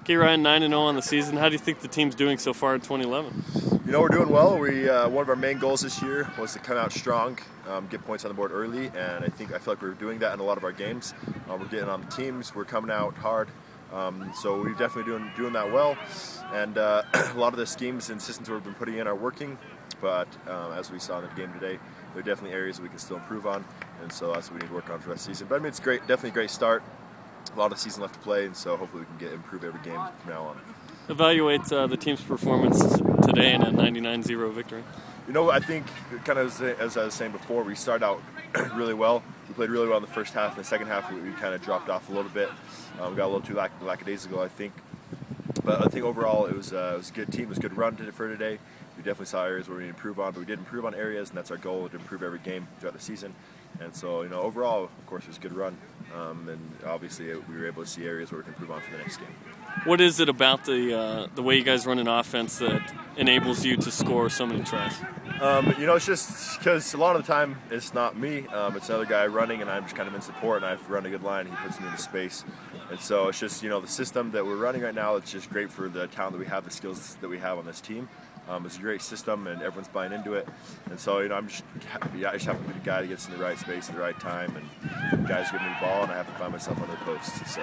Okay, Ryan, 9-0 on the season. How do you think the team's doing so far in 2011? You know, we're doing well. One of our main goals this year was to come out strong, get points on the board early, and I feel like we're doing that in a lot of our games. We're getting on the teams, we're coming out hard, so we're definitely doing that well. And a lot of the schemes and systems we've been putting in are working, but as we saw in the game today, there are definitely areas that we can still improve on, and so that's what we need to work on for that season. But I mean, it's great, definitely a great start. A lot of season left to play, and so hopefully we can improve every game from now on. Evaluate the team's performance today in a 99-0 victory. You know, I think kind of as I was saying before, we started out really well. We played really well in the first half. In the second half, we kind of dropped off a little bit. We got a little too lackadaisical, I think. But I think overall it was a good team. It was a good run for today. We definitely saw areas where we need to improve on, but we did improve on areas, and that's our goal, to improve every game throughout the season. And so, you know, overall, of course, it was a good run. And obviously, we were able to see areas where we can improve on for the next game. What is it about the way you guys run an offense that enables you to score so many tries? You know, it's just because a lot of the time it's not me. It's another guy running, and I'm just kind of in support, and I've run a good line. He puts me into space. And so it's just, you know, the system that we're running right now, it's just great for the talent that we have, the skills that we have on this team. It's a great system, and everyone's buying into it. And so, you know, I just have to be the guy that gets in the right space at the right time, and guys give me the ball, and I have to find myself on the post. So,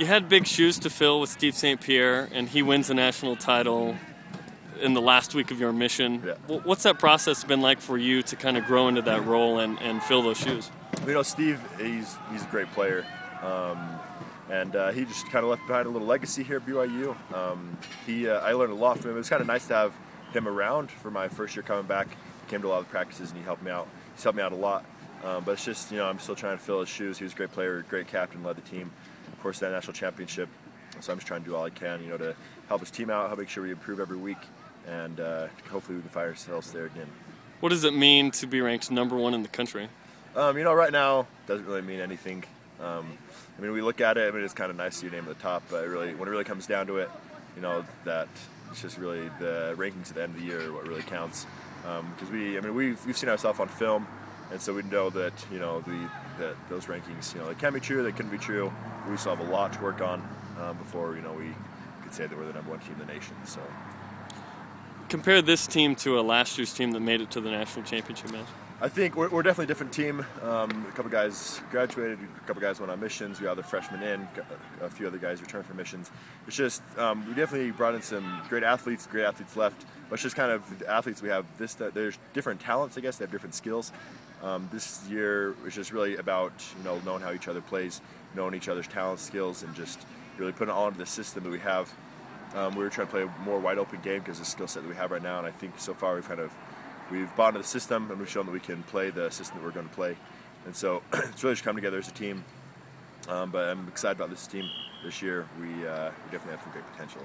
you had big shoes to fill with Steve St. Pierre, and he wins the national title in the last week of your mission. Yeah. What's that process been like for you to kind of grow into that role and fill those shoes? You know, Steve, he's a great player. And he just kind of left behind a little legacy here at BYU. I learned a lot from him. It was kind of nice to have him around for my first year coming back. He came to a lot of the practices, and he helped me out. He's helped me out a lot. But it's just, you know, I'm still trying to fill his shoes. He was a great player, great captain, led the team. Of course, that national championship. So I'm just trying to do all I can, you know, to help his team out, help make sure we improve every week, and hopefully we can find ourselves there again. What does it mean to be ranked #1 in the country? You know, right now, it doesn't really mean anything. I mean, we look at it, I mean, it's kind of nice to see your name at the top, but when it really comes down to it, you know, that it's just really the rankings at the end of the year what really counts. Because we've seen ourselves on film, and so we know that, you know, that those rankings, you know, they can be true, they couldn't be true. We still have a lot to work on before, you know, we could say that we're the #1 team in the nation. So, compare this team to a last year's team that made it to the national championship match. I think we're definitely a different team. A couple guys graduated, a couple guys went on missions, we had other freshmen in, a few other guys returned from missions. It's just, we definitely brought in some great athletes left, but it's just kind of the athletes we have, there's different talents, I guess, they have different skills. This year was just really about, you know, knowing how each other plays, knowing each other's talents, skills, and just really putting it all into the system that we have. We were trying to play a more wide open game because of the skill set that we have right now, and I think so far we've bought into the system, and we've shown that we can play the system that we're going to play. And so it's really just come together as a team. But I'm excited about this team this year. We definitely have some great potential.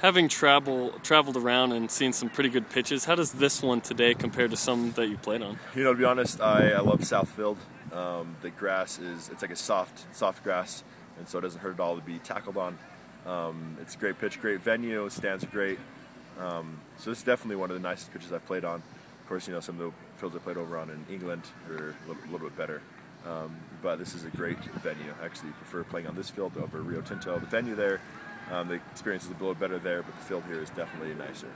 Having traveled around and seen some pretty good pitches, how does this one today compare to some that you played on? You know, to be honest, I love Southfield. The grass it's like a soft grass, and so it doesn't hurt at all to be tackled on. It's a great pitch, great venue, stands are great. So this is definitely one of the nicest pitches I've played on. Of course, you know, some of the fields I played over on in England are a little bit better. But this is a great venue. I actually prefer playing on this field over Rio Tinto. The venue there, the experience is a little better there, but the field here is definitely nicer.